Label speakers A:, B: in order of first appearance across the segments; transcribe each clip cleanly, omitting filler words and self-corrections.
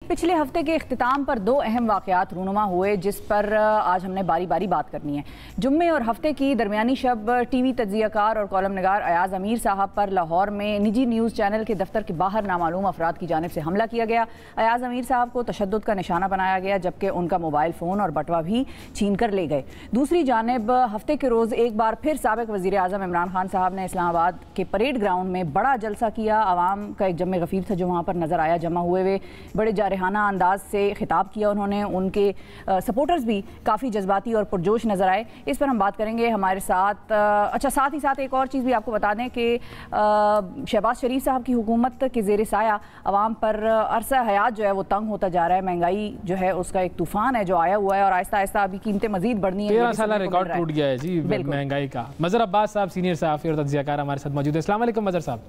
A: पिछले हफ्ते के इख्तिताम पर दो अहम वाक़यात रूनुमा हुए जिस पर आज हमने बारी बारी बात करनी है। जुम्मे और हफ्ते की दरमियानी शब टीवी तज्ज़ियाकार और कॉलम निगार अयाज अमीर साहब पर लाहौर में निजी न्यूज़ चैनल के दफ्तर के बाहर नामालूम अफराद की जानिब से हमला किया गया। अयाज अमीर साहब को तशद्दुद का निशाना बनाया गया जबकि उनका मोबाइल फ़ोन और बटवा भी छीन कर ले गए। दूसरी जानिब हफ्ते के रोज़ एक बार फिर साबिक़ वज़ीर आज़म इमरान खान साहब ने इस्लामाबाद के परेड ग्राउंड में बड़ा जलसा किया। आवाम का एक जम्मे गफ़ीर था जो वहाँ पर नज़र आया। जमा हुए वे बड़े जारहाना अंदाज से खिताब किया उन्होंने। उनके सपोर्टर्स भी काफ़ी जज्बाती और पुरजोश नज़र आए। इस पर हम बात करेंगे हमारे साथ। अच्छा, साथ ही साथ एक और चीज़ भी आपको बता दें कि शहबाज शरीफ साहब की हुकूमत के ज़ेर साया अवाम पर अरसा हयात जो है वो तंग होता जा रहा है। महंगाई जो है उसका एक तूफ़ान है जो आया हुआ है और आहिस्ता आहिस्ता अभी कीमतें मज़ीद बढ़नी है।
B: 13 साल रिकॉर्ड टूट गया है जी महंगाई का। मज़हर अब्बास साहब सीनियर सहाफ़ी और तज्ज़ियाकार हमारे साथ मौजूद है। अस्सलाम वालेकुम मज़हर साहब।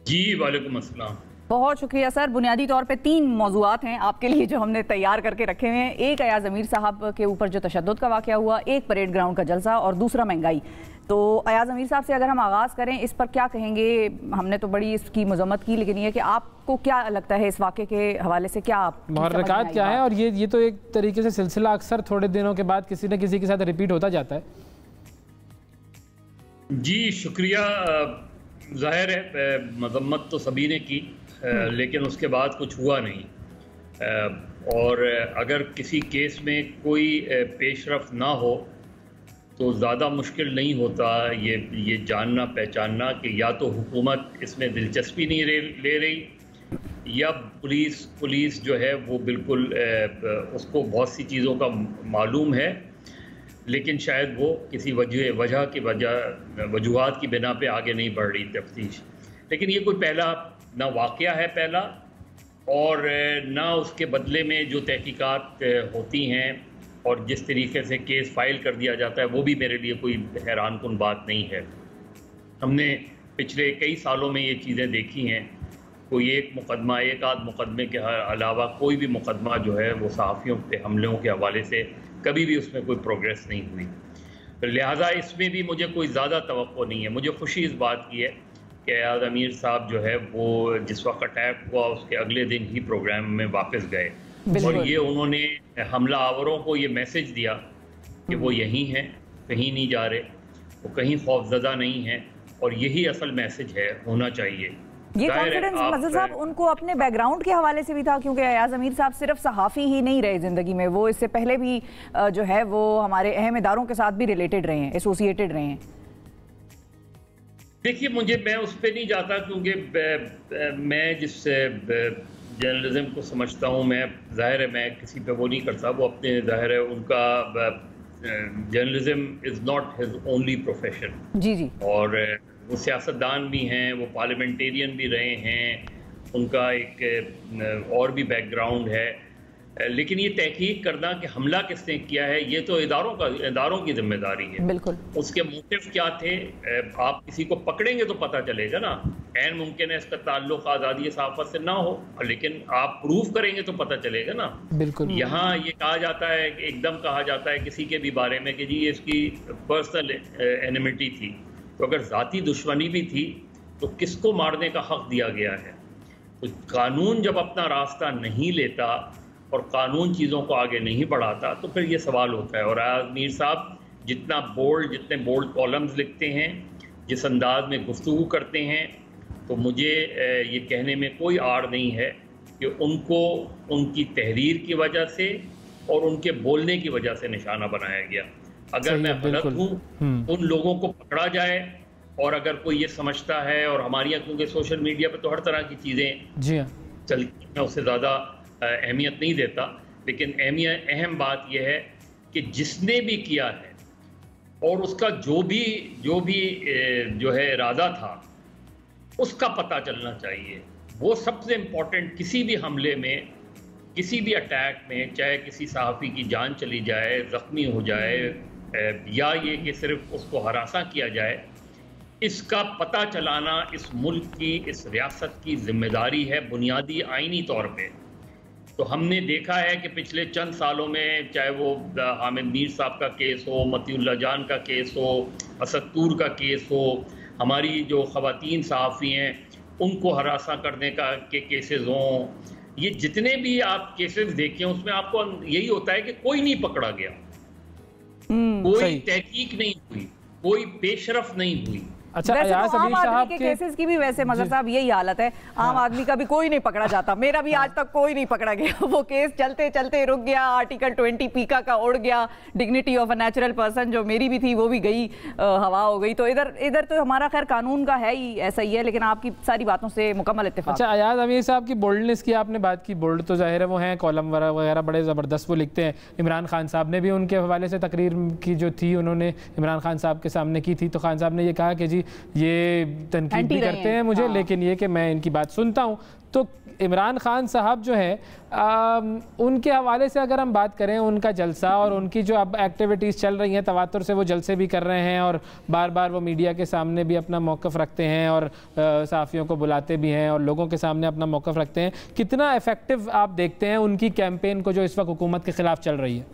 C: जी वालेकुम अस्सलाम।
A: बहुत शुक्रिया सर। बुनियादी तौर पे 3 मौज़ूआत हैं आपके लिए जो हमने तैयार करके रखे हुए हैं। एक अयाज अमीर साहब के ऊपर जो तशद्दुद का वाक़या हुआ, एक परेड ग्राउंड का जलसा और दूसरा महंगाई। तो अयाज अमीर साहब से अगर हम आगाज़ करें, इस पर क्या कहेंगे? हमने तो बड़ी इसकी मज़म्मत की, लेकिन ये कि आपको क्या लगता है इस वाक़े के हवाले से, क्या आप
B: मुहर्रिकात क्या है? और ये तो एक तरीके से सिलसिला अक्सर थोड़े दिनों के बाद किसी न किसी के साथ रिपीट होता जाता है।
C: जी शुक्रिया। ज़ाहिर है मज़म्मत तो सभी ने की, लेकिन उसके बाद कुछ हुआ नहीं। और अगर किसी केस में कोई पेशरफ ना हो तो ज़्यादा मुश्किल नहीं होता ये जानना पहचानना कि या तो हुकूमत इसमें दिलचस्पी नहीं ले रही या पुलिस जो है वो बिल्कुल उसको बहुत सी चीज़ों का मालूम है, लेकिन शायद वो किसी वजूहात की बिना पे आगे नहीं बढ़ रही तफ्तीश। लेकिन ये कोई पहला ना वाक़या है पहला, और ना उसके बदले में जो तहकीकात होती हैं और जिस तरीके से केस फाइल कर दिया जाता है वो भी मेरे लिए कोई हैरानकुन बात नहीं है। हमने पिछले कई सालों में ये चीज़ें देखी हैं। कोई एक आध मुकदमे के अलावा कोई भी मुकदमा जो है वो सहाफ़ियों पे हमलों के हवाले से कभी भी उसमें कोई प्रोग्रेस नहीं हुई। लिहाजा इसमें भी मुझे कोई ज़्यादा तवक्को नहीं है। मुझे खुशी इस बात की है कि अयाज अमीर साहब जो है वो जिस वक्त अटैक हुआ उसके अगले दिन ही प्रोग्राम में वापस गए और ये उन्होंने हमला आवरों को ये मैसेज दिया कि वो यहीं हैं, कहीं नहीं जा रहे, वो कहीं खौफज़दा नहीं हैं, और यही असल मैसेज है, होना चाहिए।
A: ये कॉन्फिडेंस मज़हर साहब उनको अपने बैकग्राउंड के हवाले से भी था, क्योंकि अयाज अमीर साहब सिर्फ सहाफ़ी ही नहीं रहे ज़िंदगी में, वो इससे पहले भी जो है वो हमारे अहम इदारों के साथ भी रिलेटेड रहे हैं, एसोसिएटेड रहे हैं।
C: देखिए मैं उस पर नहीं जाता, क्योंकि मैं जिस जर्नलिज्म को समझता हूँ, मैं ज़ाहिर है मैं किसी पे वो नहीं करता, वो अपने ज़ाहिर है उनका journalism is not his only profession. जी। और वो सियासतदान भी हैं, वो पार्लियामेंटेरियन भी रहे हैं, उनका एक और भी बैकग्राउंड है। लेकिन ये तहकीक करना कि हमला किसने किया है ये तो इदारों की जिम्मेदारी है। बिल्कुल। उसके मोटिव क्या थे, आप किसी को पकड़ेंगे तो पता चलेगा ना। ऐन मुमकिन है इसका ताल्लुक आज़ादी सहाफ़त से ना हो, लेकिन आप प्रूफ करेंगे तो पता चलेगा ना। बिल्कुल। यहाँ ये कहा जाता है, एकदम कहा जाता है किसी के भी बारे में कि जी ये इसकी पर्सनल एनिमिटी थी, तो अगर ज़ाती दुश्मनी भी थी तो किसको मारने का हक़ दिया गया है? तो कानून जब अपना रास्ता नहीं लेता और कानून चीज़ों को आगे नहीं बढ़ाता तो फिर ये सवाल होता है। और अयाज अमीर साहब जितने बोल्ड कॉलम्स लिखते हैं, जिस अंदाज में गुफ्तगू करते हैं, तो मुझे ये कहने में कोई आड़ नहीं है कि उनको उनकी तहरीर की वजह से और उनके बोलने की वजह से निशाना बनाया गया। अगर मैं गलत हूँ उन लोगों को पकड़ा जाए, और अगर कोई ये समझता है, और हमारे यहाँ क्योंकि सोशल मीडिया पर तो हर तरह की चीज़ें चलती हैं, उससे ज़्यादा अहमियत नहीं देता, लेकिन अहम बात यह है कि जिसने भी किया है और उसका जो है इरादा था उसका पता चलना चाहिए। वो सबसे इम्पोर्टेंट। किसी भी हमले में, किसी भी अटैक में, चाहे किसी सहाफ़ी की जान चली जाए, ज़ख्मी हो जाए, या ये कि सिर्फ उसको हरासा किया जाए, इसका पता चलाना इस मुल्क की, इस रियासत की जिम्मेदारी है बुनियादी आइनी तौर पे। तो हमने देखा है कि पिछले चंद सालों में, चाहे वो हामिद मीर साहब का केस हो, मतीउल्लाह जान का केस हो, असद तूर का केस हो, हमारी जो ख़वातीन सहाफ़ी हैं उनको हरासा करने के केसेस हों, ये जितने भी आप केसेस देखें उसमें आपको यही होता है कि कोई नहीं पकड़ा गया, कोई तहकीक नहीं हुई, कोई पेशरफ नहीं हुई।
B: अच्छा,
A: वैसे तो आम आदमी के केसेस की भी वैसे मजर साहब यही हालत है, आम आदमी का भी कोई नहीं पकड़ा जाता। मेरा भी आज तक कोई नहीं पकड़ा गया, वो केस चलते चलते रुक गया, आर्टिकल 20 पीका का उड़ गया, dignity of a natural person जो मेरी भी थी वो भी गई, हवा हो गई। तो इधर तो हमारा खैर कानून का है ही ऐसा ही है, लेकिन आपकी सारी बातों से मुकम्मल इत्तेफाक।
B: अच्छा अयाज अमीर साहब की बोल्डनेस की आपने बात की, बोल्ड तो जाहिर है वो हैं, कॉलम वगैरह बड़े ज़बरदस्त वो लिखते हैं। इमरान खान साहब ने भी उनके हवाले से तकरीर की जो थी उन्होंने इमरान खान साहब के सामने की थी, तो खान साहब ने ये कहा कि जी ये तनकीद भी करते हैं मुझे, लेकिन ये कि मैं इनकी बात सुनता हूं। तो इमरान खान साहब जो है उनके हवाले से अगर हम बात करें, उनका जलसा और उनकी जो अब एक्टिविटीज़ चल रही हैं तवातुर से, वो जलसे भी कर रहे हैं और बार बार वो मीडिया के सामने भी अपना मौक़िफ़ रखते हैं और सहाफ़ियों को बुलाते भी हैं और लोगों के सामने अपना मौक़िफ़ रखते हैं। कितना इफ़ेक्टिव आप देखते हैं उनकी कैंपेन को जो इस वक्त हुकूमत के ख़िलाफ़ चल रही है?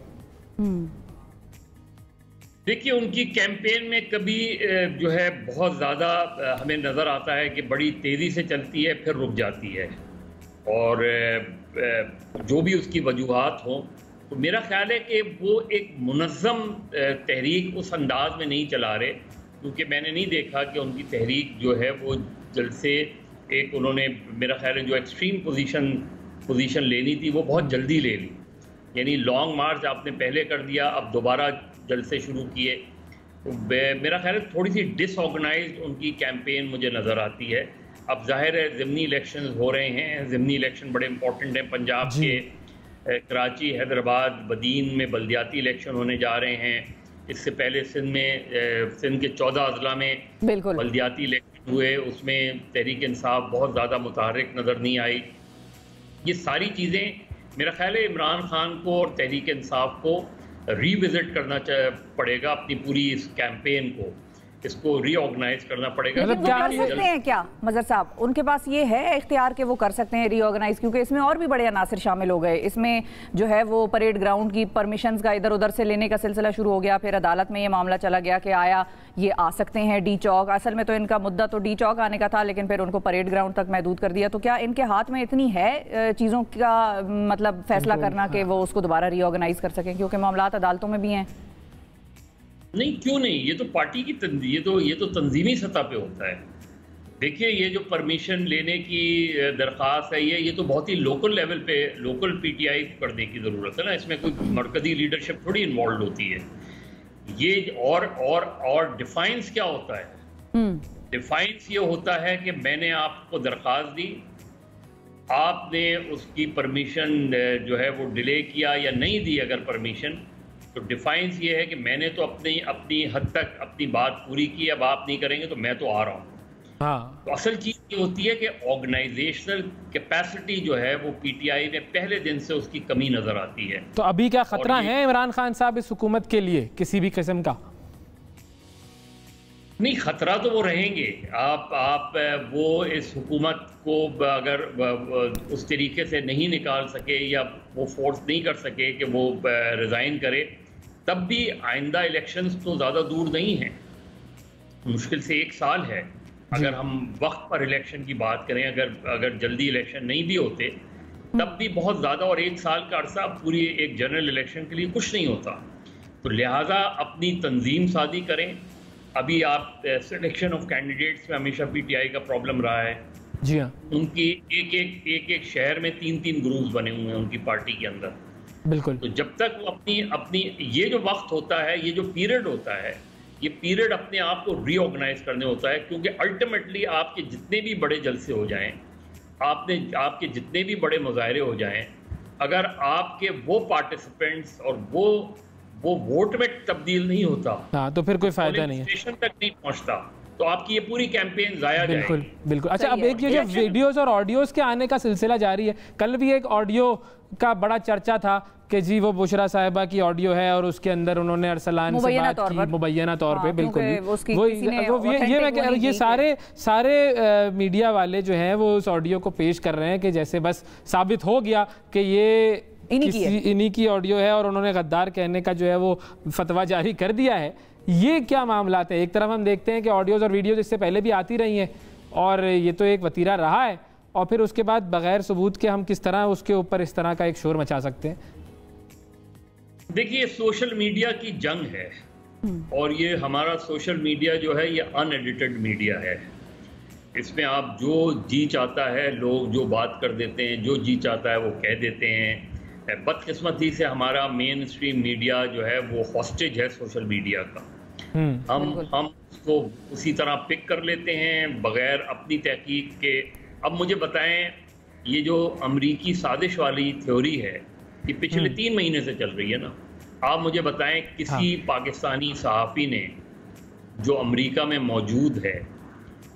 C: देखिए, उनकी कैंपेन में कभी जो है बहुत ज़्यादा हमें नज़र आता है कि बड़ी तेज़ी से चलती है, फिर रुक जाती है, और जो भी उसकी वजूहात हों, तो मेरा ख्याल है कि वो एक मुनज़्ज़म तहरीक उस अंदाज में नहीं चला रहे, क्योंकि मैंने नहीं देखा कि उनकी तहरीक जो है वो जलसे एक उन्होंने मेरा ख्याल है जो एक्सट्रीम पोजीशन लेनी थी वो बहुत जल्दी ले ली। यानी लॉन्ग मार्च आपने पहले कर दिया, अब दोबारा जलसे शुरू किए, तो मेरा ख्याल है थोड़ी सी डिसऑर्गेनाइज्ड उनकी कैंपेन मुझे नज़र आती है। अब जाहिर है ज़िमनी इलेक्शन हो रहे हैं, ज़िमनी इलेक्शन बड़े इंपॉर्टेंट हैं। पंजाब के कराची, हैदराबाद, बदीन में बल्दियाती इलेक्शन होने जा रहे हैं। इससे पहले सिंध के 14 अजला में बल्दियाती इलेक्शन हुए, उसमें तहरीक इंसाफ बहुत ज़्यादा मुतहर्रिक नज़र नहीं आई। ये सारी चीज़ें मेरा ख्याल है इमरान खान को और तहरीक इंसाफ को रीविजिट करना पड़ेगा, अपनी पूरी इस कैंपेन को, इसको रीऑर्गेनाइज करना पड़ेगा।
A: लेकिन वो कर सकते हैं क्या मजहर साहब? उनके पास ये है इख्तियार कि वो कर सकते हैं रीऑर्गेनाइज, क्योंकि इसमें और भी बड़े अनासर शामिल हो गए। इसमें जो है वो परेड ग्राउंड की परमिशंस का इधर उधर से लेने का सिलसिला शुरू हो गया, फिर अदालत में ये मामला चला गया कि आया ये आ सकते हैं डी चौक। असल में तो इनका मुद्दा तो डी चौक आने का था, लेकिन फिर उनको परेड ग्राउंड तक महदूद कर दिया। तो क्या इनके हाथ में इतनी है चीज़ों का मतलब फैसला करना कि वो उसको दोबारा रीऑर्गेनाइज कर सकें, क्योंकि मामलात अदालतों में भी हैं?
C: नहीं, क्यों नहीं, ये तो पार्टी की ये तो तंजीमी सतह पे होता है। देखिए, ये जो परमिशन लेने की दरख्वास्त है ये तो बहुत ही लोकल लेवल पे, लोकल पीटीआई करने की ज़रूरत है ना, इसमें कोई मरकज़ी लीडरशिप थोड़ी इन्वॉल्व होती है। ये और डिफाइंस क्या होता है? डिफाइंस ये होता है कि मैंने आपको दरख्वास्त दी, आपने उसकी परमिशन जो है वो डिले किया या नहीं दी। अगर परमिशन, तो डिफाइंस ये है कि मैंने तो अपनी हद तक अपनी बात पूरी की, अब आप नहीं करेंगे तो मैं तो आ रहा हूँ। हाँ। तो असल चीज़ ये होती है कि ऑर्गेनाइजेशनल कैपेसिटी जो है वो पीटीआई में पहले दिन से उसकी कमी नजर आती है।
B: तो अभी क्या खतरा है इमरान खान साहब इस हुकूमत के लिए किसी भी किस्म का?
C: नहीं, खतरा तो वो रहेंगे। आप वो इस हुकूमत को अगर उस तरीके से नहीं निकाल सके या वो फोर्स नहीं कर सके कि वो रिज़ाइन करे, तब भी आइंदा इलेक्शंस तो ज़्यादा दूर नहीं हैं, मुश्किल से 1 साल है। अगर हम वक्त पर इलेक्शन की बात करें, अगर जल्दी इलेक्शन नहीं भी होते तब भी बहुत ज़्यादा, और 1 साल का अरसा पूरी एक जनरल इलेक्शन के लिए कुछ नहीं होता। तो लिहाजा अपनी तंजीम साजी करें। अभी आप सिलेक्शन ऑफ कैंडिडेट्स में हमेशा पीटीआई का प्रॉब्लम रहा है। जी हाँ, उनकी एक शहर में 3 ग्रुप्स बने हुए हैं उनकी पार्टी के अंदर। बिल्कुल। तो जब तक वो अपनी ये जो वक्त होता है, ये जो पीरियड होता है, ये पीरियड अपने आप को रीऑर्गेनाइज करने होता है, क्योंकि अल्टीमेटली आपके जितने भी बड़े जलसे हो जाएं, आपके जितने भी बड़े मुजाहरे हो जाएं, अगर आपके वो पार्टिसिपेंट्स और वो वोट में तब्दील नहीं होता, हाँ, तो फिर कोई फायदा नहीं है, स्टेशन तक नहीं पहुंचता, तो आपकी ये पूरी कैंपेन जाया जाएगी। बिल्कुल। अच्छा, अब एक ये जो वीडियोस और ऑडियोज के आने का सिलसिला जारी है, कल भी एक ऑडियो का बड़ा चर्चा था कि जी वो बुशरा साहिबा की ऑडियो है और उसके अंदर उन्होंने अरसलान से बात की मुबैना तौर पे। बिल्कुल, ये सारे मीडिया वाले जो हैं वो उस ऑडियो को पेश कर रहे हैं कि जैसे बस साबित हो गया कि ये इन्हीं की ऑडियो है और उन्होंने गद्दार कहने का जो है वो फतवा जारी कर दिया है। ये क्या मामला है? एक तरफ हम देखते हैं कि ऑडियोज़ और वीडियोज़ इससे पहले भी आती रही हैं और ये तो एक वतीरा रहा है,
B: और फिर उसके बाद बगैर सबूत के हम किस तरह उसके ऊपर इस तरह का एक शोर मचा सकते हैं?
C: देखिए, सोशल मीडिया की जंग है और ये हमारा सोशल मीडिया जो है ये अनएडिटेड मीडिया है। इसमें आप जो जी चाहता है, लोग जो बात कर देते हैं, जो जी चाहता है वो कह देते हैं। बदकिस्मती से हमारा मेन स्ट्रीम मीडिया जो है वो हॉस्टेज है सोशल मीडिया का। हम उसको उसी तरह पिक कर लेते हैं बगैर अपनी तहकीक के। अब मुझे बताएं, ये जो अमरीकी साजिश वाली थ्योरी है ये पिछले 3 महीने से चल रही है ना। आप मुझे बताएं किसी पाकिस्तानी सहाफ़ी ने जो अमेरिका में मौजूद है,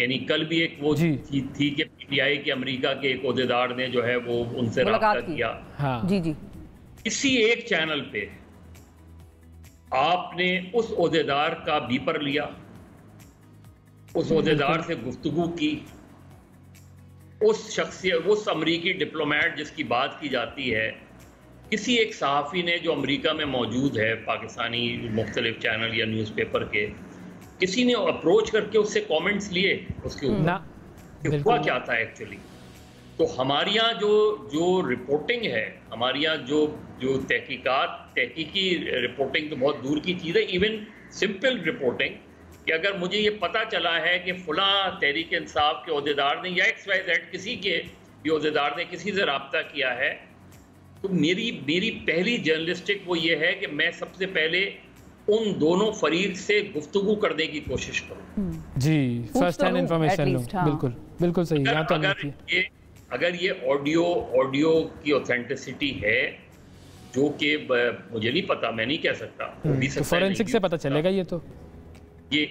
C: यानी कल भी एक वो थी कि पीटीआई के अमेरिका के एक ओहदेदार ने जो है वो उनसे राब्ता किया।
A: जी जी।
C: इसी एक चैनल पे आपने उस ओहदेदार का बीपर लिया, उस ओहदेदार से गुफ्तगू की, उस शख्सियत, उस अमरीकी डिप्लोमेट जिसकी बात की जाती है, किसी एक सहाफ़ी ने जो अमेरिका में मौजूद है, पाकिस्तानी मुख्तलिफ चैनल या न्यूज़पेपर के, किसी ने अप्रोच करके उससे कमेंट्स लिए उसके ऊपर हुआ क्या था एक्चुअली। तो हमारे यहाँ जो रिपोर्टिंग है, हमारे यहाँ जो तहकीकी रिपोर्टिंग तो बहुत दूर की चीज़ है। इवन सिंपल रिपोर्टिंग कि अगर मुझे ये पता चला है कि फ़लाँ तहरीक इंसाफ के ओहदेदार ने या XYZ किसी के भी ओहदेदार ने किसी से रब्ता किया है, तो मेरी पहली जर्नलिस्टिक वो ये है कि मैं सबसे पहले उन दोनों फरीक से गुफ्तगू करने की कोशिश करूं।
B: जी, फर्स्ट हैंड इंफॉर्मेशन लो। बिल्कुल बिल्कुल सही।
C: अगर ये ऑडियो की ऑथेंटिसिटी है, जो कि मुझे नहीं पता, मैं नहीं कह सकता,
B: तो फॉरेंसिक से पता चलेगा ये।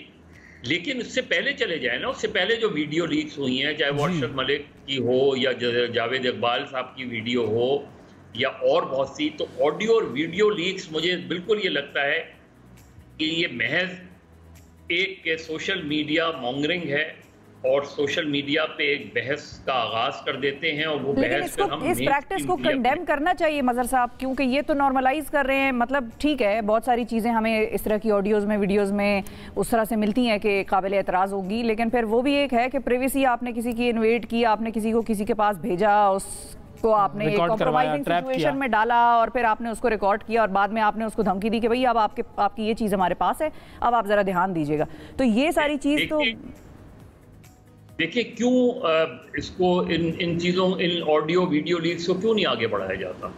C: लेकिन उससे पहले चले जाए ना, उससे पहले जो वीडियो लीक्स हुई हैं, चाहे वो अरशद मलिक की हो या जावेद इकबाल साहब की वीडियो हो या और बहुत सी, तो ऑडियो और वीडियो लीक्स मुझे बिल्कुल ये लगता है कि ये महज एक सोशल मीडिया मॉन्गरिंग है और सोशल मीडिया पे एक बहस का आगाज कर देते हैं और वो बहस पर हम
A: इस प्रैक्टिस को कंडेम करना चाहिए मजहर साहब, क्योंकि ये तो नॉर्मलाइज कर रहे हैं। मतलब ठीक है, बहुत सारी चीज़ें हमें इस तरह की ऑडियोज़ में, वीडियोज़ में उस तरह से मिलती हैं कि काबिल एतराज़ होगी, लेकिन फिर वो भी एक है कि प्रिवेसी आपने किसी की इन्वेट की, आपने किसी को किसी के पास भेजा, उसको आपने कॉम्प्रोमाइजिंग सिचुएशन में डाला और फिर आपने उसको रिकॉर्ड किया और बाद में आपने उसको धमकी दी कि भाई अब आपकी ये चीज़ हमारे पास है, अब आप ज़रा ध्यान दीजिएगा। तो ये सारी चीज़ तो
C: देखिए क्यों इसको इन चीज़ों, इन ऑडियो वीडियो लीक्स को क्यों नहीं आगे बढ़ाया जाता,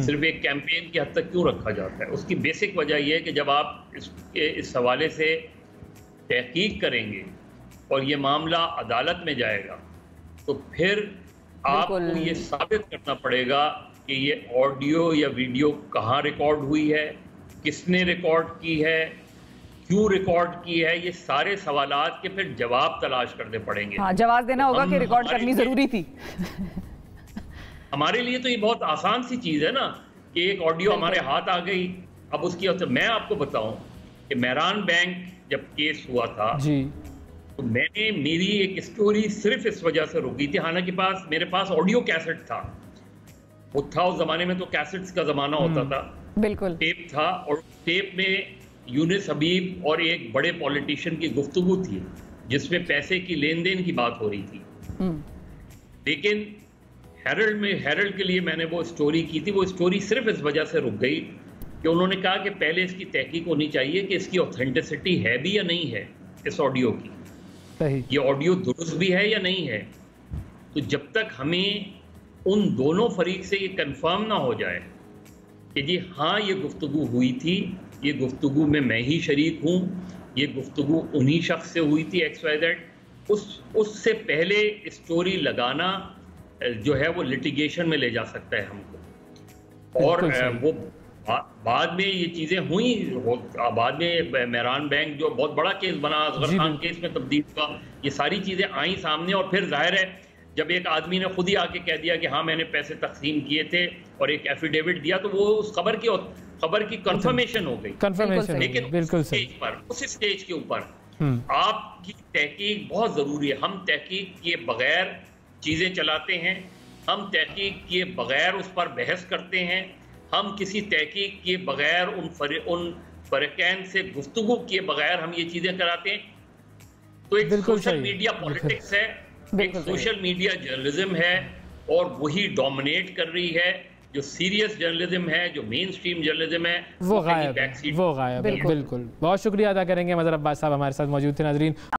C: सिर्फ एक कैंपेन की हद तक क्यों रखा जाता है? उसकी बेसिक वजह यह है कि जब आप इस हवाले से तहकीक करेंगे और ये मामला अदालत में जाएगा तो फिर आपको ये साबित करना पड़ेगा कि ये ऑडियो या वीडियो कहाँ रिकॉर्ड हुई है, किसने रिकॉर्ड की है, क्यों रिकॉर्ड की है। ये सारे सवालात के फिर जवाब तलाश करने पड़ेंगे।
A: हाँ, जवाब देना होगा कि रिकॉर्ड करनी जरूरी थी।
C: हमारे लिए तो ये बहुत आसान सी चीज है ना कि एक ऑडियो हमारे हाथ आ गई। अब उसकी मैं आपको बताऊं कि मेहरान बैंक जब केस हुआ था जी, तो मेरी एक स्टोरी सिर्फ इस वजह से रुकी थी, हालांकि मेरे पास ऑडियो कैसेट था। वो था उस जमाने में तो कैसेट्स का जमाना होता था, बिल्कुल टेप था, और टेप में यूनिस हबीब और एक बड़े पॉलिटिशियन की गुफ्तगू थी जिसमें पैसे की लेन देन की बात हो रही थी। लेकिन हेरल्ड के लिए मैंने वो स्टोरी की थी। वो स्टोरी सिर्फ इस वजह से रुक गई कि उन्होंने कहा कि पहले इसकी तहकीक होनी चाहिए कि इसकी ऑथेंटिसिटी है भी या नहीं है इस ऑडियो की, ये ऑडियो दुरुस्त भी है या नहीं है। तो जब तक हमें उन दोनों फरीक से ये कंफर्म ना हो जाए कि जी हाँ ये गुफ्तगू हुई थी, ये गुफ्तगू में मैं ही शरीक हूँ, ये गुफ्तगू उन्हीं शख्स से हुई थी XYZ, उससे पहले स्टोरी लगाना जो है वो लिटिगेशन में ले जा सकता है हमको। और वो बाद में ये चीज़ें हुई, बाद में मेहरान बैंक जो बहुत बड़ा केस बना, असगर खान केस में तब्दील हुआ, ये सारी चीज़ें आई सामने। और फिर जाहिर है जब एक आदमी ने खुद ही आके कह दिया कि हाँ मैंने पैसे तकसीम किए थे और एक एफिडेविट दिया, तो वो उस खबर की कंफर्मेशन हो गई। लेकिन उस स्टेज के ऊपर आपकी तहकीक बहुत ज़रूरी है। हम तहकीक किए बगैर चीज़ें चलाते हैं, हम तहकीक किए बगैर उस पर बहस करते हैं, हम किसी तहकीक किए बगैर उन फरकैन से गुफ्तगू किए बगैर हम ये चीज़ें कराते हैं। तो एक सोशल मीडिया पॉलिटिक्स है एक सोशल मीडिया जर्नलिज्म है और वही डोमिनेट कर रही है। जो सीरियस जर्नलिज्म है, जो मेन स्ट्रीम जर्नलिज्म है,
B: वो गायब। बिल्कुल। बहुत शुक्रिया अदा करेंगे मजहर अब्बास साहब हमारे साथ मौजूद थे। नाजरीन।